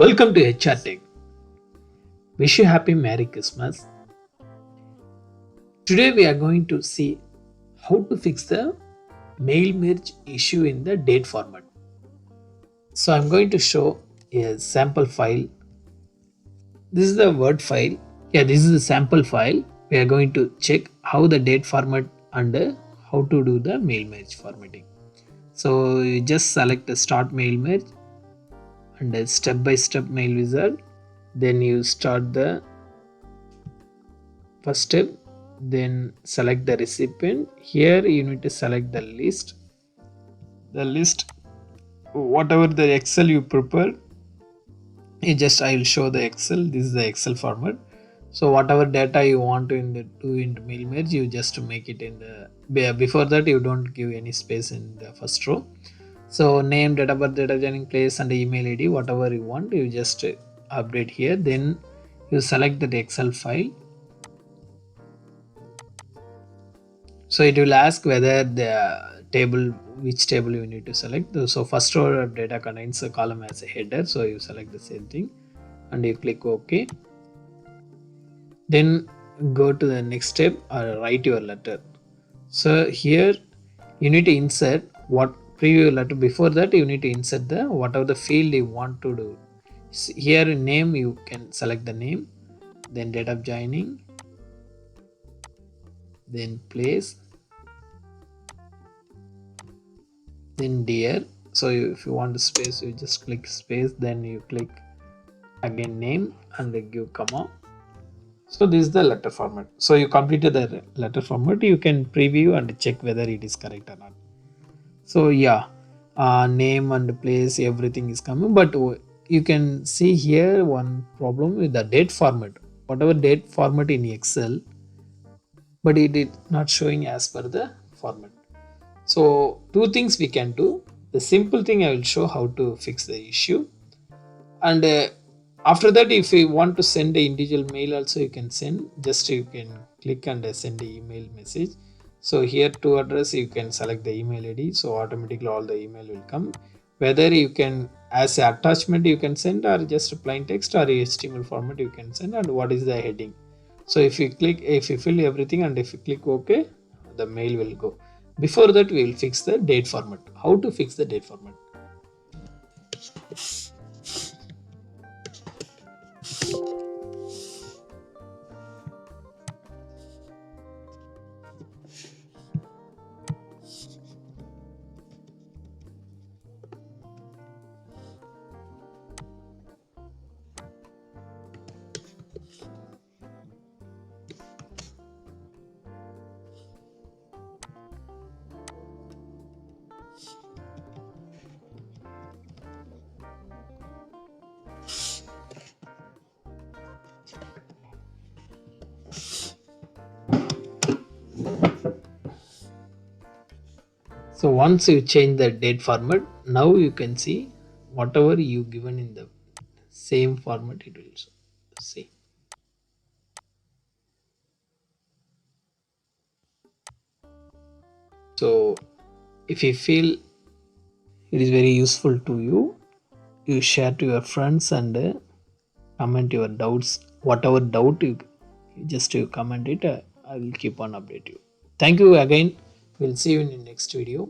Welcome to HR Tech. Wish you happy Merry Christmas. Today we are going to see how to fix the mail merge issue in the date format. So I'm going to show a sample file. This is the Word file. Yeah, this is the sample file. We are going to check how the date format and how to do the mail merge formatting. So you just select the start mail merge and a step by step mail wizard. Then you start the first step, then select the recipient. Here you need to select the list whatever the excel you prepare. You just I will show the excel. This is the excel format. So whatever data you want to do in the mail merge, you just make it in the before that you don't give any space in the first row. So name, date of birth, data joining place and email id, whatever you want, you just update here. Then you select the excel file. So it will ask whether the table, which table you need to select. So first row of data contains a column as a header. So you select the same thing and you click OK. Then go to the next step or write your letter. So here you need to insert what preview letter. Before that you need to insert the whatever the field you want to do. Here in name you can select the name, then date of joining, then place, then dear. So if you want the space, you just click space, then you click again name and give comma. So this is the letter format. So you completed the letter format. You can preview and check whether it is correct or not. So yeah, name and place, everything is coming, but you can see here one problem with the date format. Whatever date format in Excel, but it is not showing as per the format. So two things we can do. The simple thing I will show how to fix the issue, and after that if you want to send the individual mail also you can send. Just you can click and send the email message. So here to address you can select the email id, so automatically all the email will come. Whether you can as an attachment you can send, or just a plain text or HTML format you can send, and what is the heading. So if you fill everything and if you click OK, the mail will go. Before that we will fix the date format. How to fix the date format? So once you change the date format, now you can see whatever you given in the same format it will see. So if you feel it is very useful to you, you share to your friends and comment your doubts. Whatever doubt you comment it. I will keep on update you. Thank you again. We'll see you in the next video.